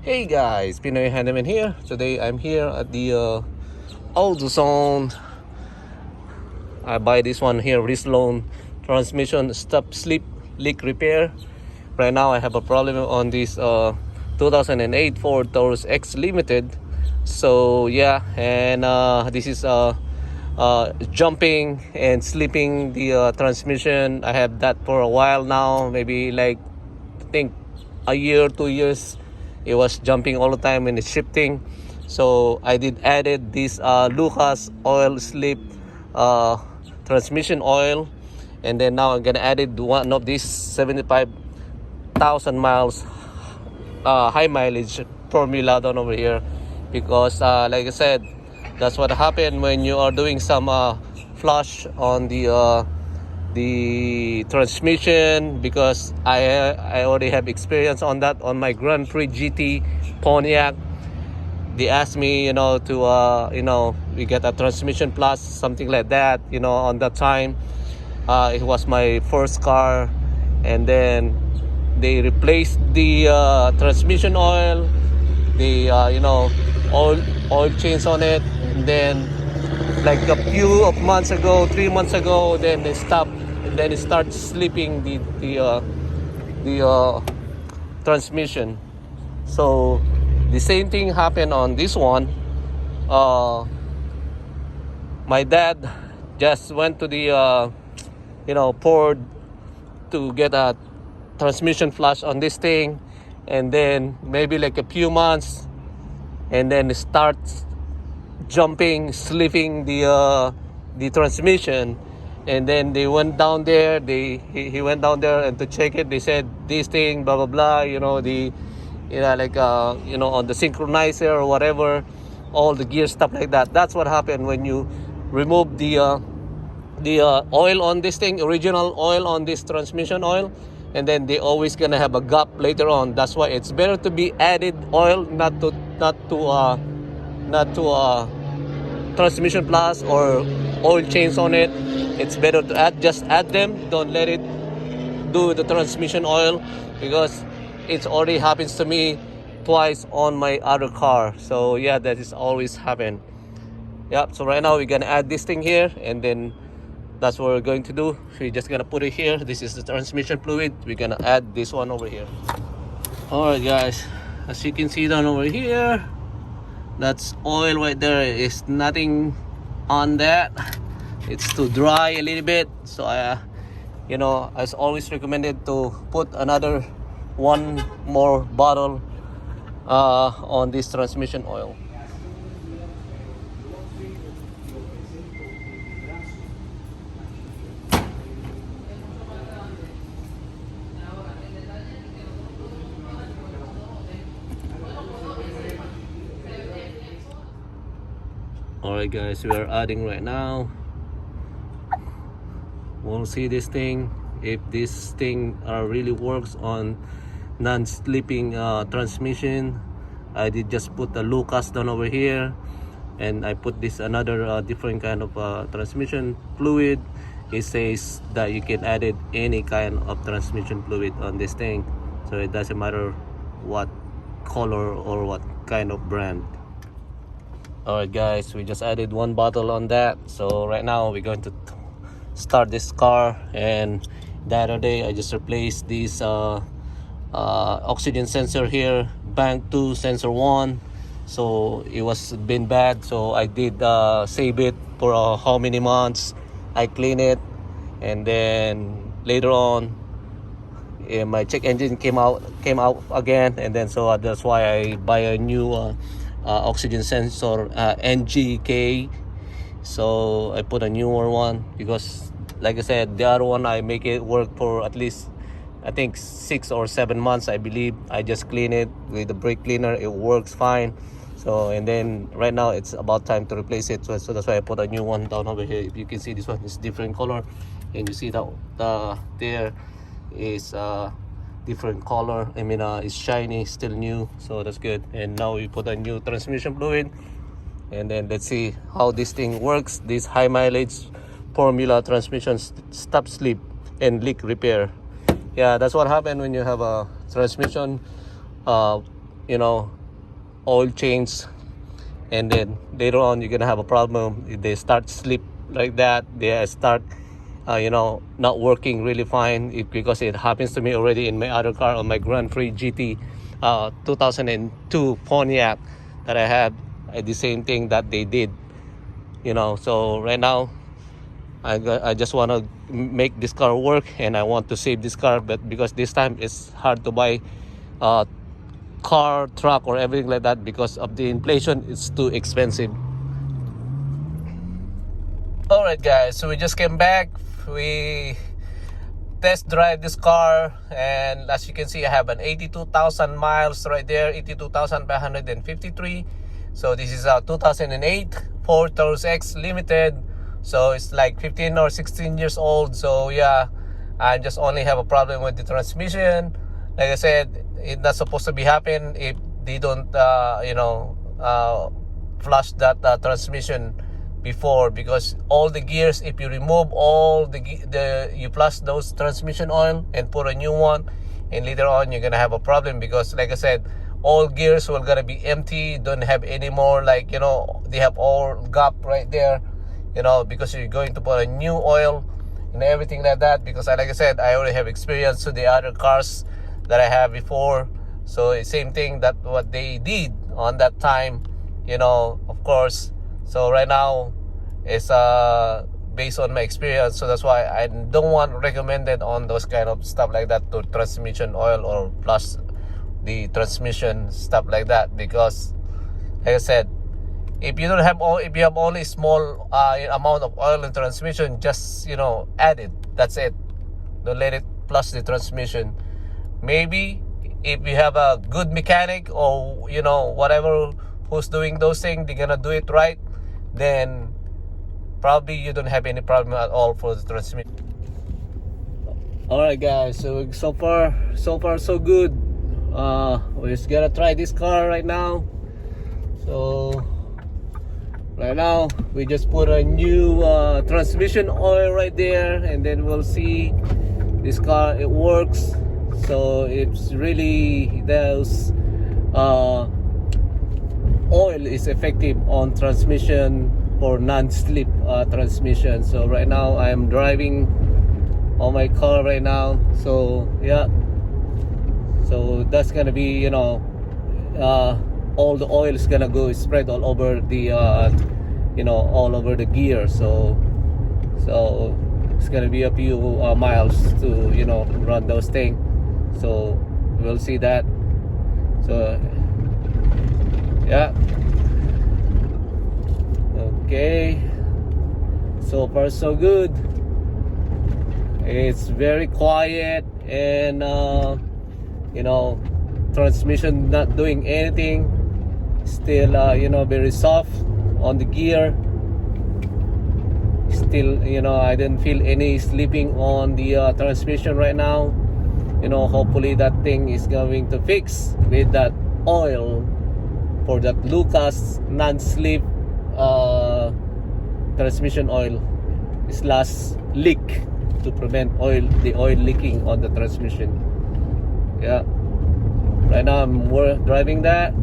Hey guys, Pinoy Handyman here. Today I'm here at the AutoZone. I buy this one here, Rislone transmission stop sleep leak repair. Right now I have a problem on this 2008 Ford Taurus X Limited. So yeah, and this is jumping and slipping the transmission. I have that for a while now, maybe like I think a year, 2 years. It was jumping all the time and it's shifting. So I did added this Lucas oil slip uh, transmission oil, and then now I'm gonna add it one of these 75,000 miles high mileage formula down over here, because like I said, that's what happened when you are doing some flush on the transmission, because I already have experience on that on my Grand Prix GT Pontiac. They asked me, to we get a transmission plus something like that. On that time, it was my first car, and then they replaced the transmission oil, the oil change on it, and then like a few of months ago, 3 months ago, then they stopped, and then it starts slipping the transmission. So the same thing happened on this one. My dad just went to the Ford to get a transmission flush on this thing, and then maybe like a few months, and then it starts jumping, slipping the transmission. And then they went down there. He went down there and to check it. They said this thing, blah blah blah. On the synchronizer or whatever, all the gear stuff like that. That's what happened when you remove the oil on this thing, original oil on this transmission oil, and then they always gonna have a gap later on. That's why it's better to be added oil, not to transmission plus or oil change on it. It's better to just add them. Don't let it do the transmission oil, because it already happens to me twice on my other car. So yeah, that is always happen. Yep. So right now we're gonna add this thing here, and then that's what we're going to do. We're just gonna put it here. This is the transmission fluid. We're gonna add this one over here. All right, guys. As you can see down over here, that's oil right there. Is nothing on that. It's too dry a little bit. So I always recommended to put another one more bottle on this transmission oil. Alright guys, we are adding right now. We'll see this thing, if this thing really works on non-slipping transmission. I did just put the Lucas down over here, and I put this another different kind of transmission fluid. It says that you can add it any kind of transmission fluid on this thing, so it doesn't matter what color or what kind of brand. Alright guys, we just added one bottle on that. So right now we're going to start this car. And the other day I just replaced this oxygen sensor here, bank 2 sensor 1. So it was been bad, so I did save it for how many months. I clean it, and then later on my check engine came out again, and then so that's why I buy a new oxygen sensor, NGK. So I put a newer one, because like I said, the other one I make it work for at least I think 6 or 7 months, I believe. I just clean it with the brake cleaner, it works fine. So, and then right now it's about time to replace it, so that's why I put a new one down over here. If you can see, this one is different color, and you see that there is different color. I mean, it's shiny, still new, so that's good. And now we put a new transmission fluid, and then let's see how this thing works. This high mileage formula transmission stop sleep and leak repair. Yeah, that's what happened when you have a transmission you know, oil change, and then later on you're gonna have a problem if they start sleep like that. They start not working really fine, because it happens to me already in my other car, on my Grand Prix GT 2002 Pontiac that I had. I did the same thing that they did, so right now I just want to make this car work, and I want to save this car, but because this time it's hard to buy car, truck, or everything like that because of the inflation. It's too expensive. All right, guys, so we just came back. We test drive this car, and as you can see, I have an 82,000 miles right there, 82,553. So this is a 2008 Ford Taurus X Limited. So it's like 15 or 16 years old. So yeah, I just only have a problem with the transmission. Like I said, it's not supposed to be happen if they don't flush that transmission before, because all the gears, if you remove all you flush those transmission oil and put a new one, and later on you're gonna have a problem, because like I said, all gears will gonna be empty, don't have any more, like they have all gap right there, because you're going to put a new oil and everything like that. Because like I said, I already have experience with the other cars that I have before, so it's same thing that what they did on that time, of course. So right now it's based on my experience, so that's why I don't want recommended on those kind of stuff like that, to transmission oil or plus the transmission stuff like that, because like I said, if you have only small amount of oil in transmission, just add it, that's it. Don't let it plus the transmission. Maybe if you have a good mechanic, or whatever, who's doing those things, they're gonna do it right, then probably you don't have any problem at all for the transmission. All right, guys, so far so good. We're just gonna try this car right now. So right now we just put a new transmission oil right there, and then we'll see this car, it works. So it's really, those oil is effective on transmission for non-slip transmission. So right now I'm driving on my car right now. So yeah, so that's gonna be all the oil is gonna go spread all over the all over the gear. So it's gonna be a few miles to run those things. So we'll see that. So yeah, okay, so far so good. It's very quiet, and transmission not doing anything, still very soft on the gear. Still I didn't feel any slipping on the transmission right now. Hopefully that thing is going to fix with that oil for that Lucas non-slip transmission oil slash leak, to prevent the oil leaking on the transmission. Yeah, right now I'm driving that.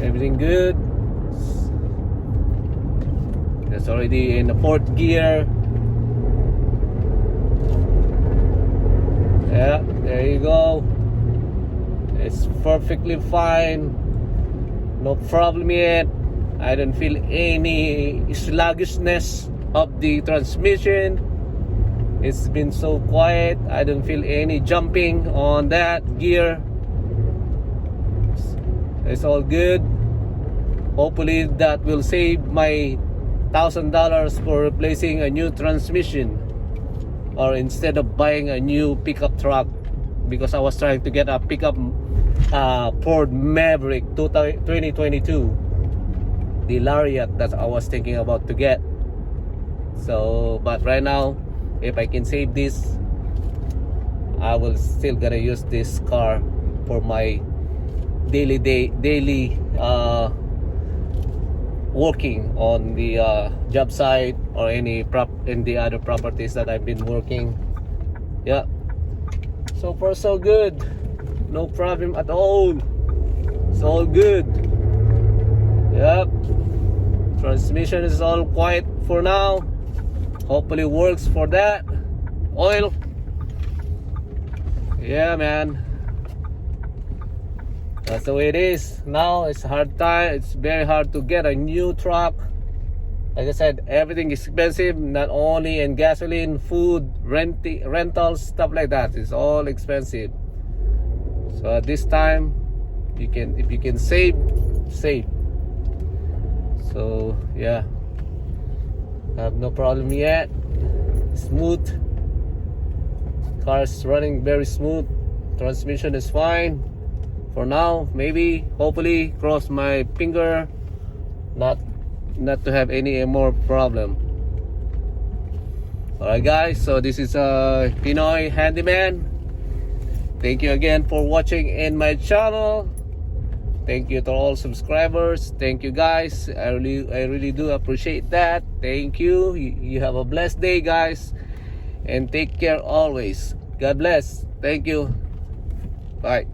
Everything good. It's already in the fourth gear. Yeah, there you go. It's perfectly fine, no problem yet. I don't feel any sluggishness of the transmission. It's been so quiet. I don't feel any jumping on that gear. It's all good. Hopefully that will save my $1,000 for replacing a new transmission, or instead of buying a new pickup truck, because I was trying to get a pickup Ford Maverick 2022, the Lariat that I was thinking about to get. So but right now, if I can save this, I will still gonna use this car for my daily working on the job site, or any in the other properties that I've been working. Yeah, so far so good. no problem at all. It's all good. Yep. Transmission is all quiet for now. Hopefully works for that. Oil. Yeah, man. That's the way it is. Now it's hard time. It's very hard to get a new truck. Like I said, everything is expensive. Not only in gasoline, food, rentals, stuff like that. It's all expensive. So at this time, if you can save. So yeah, I have no problem yet. Smooth. Car's running very smooth. Transmission is fine for now. Maybe, hopefully, cross my finger, not to have any more problem. Alright guys, so this is Pinoy Handyman. Thank you again for watching in my channel. Thank you to all subscribers. Thank you guys. I really do appreciate that. Thank you. You have a blessed day, guys, and take care always. God bless. Thank you. Bye.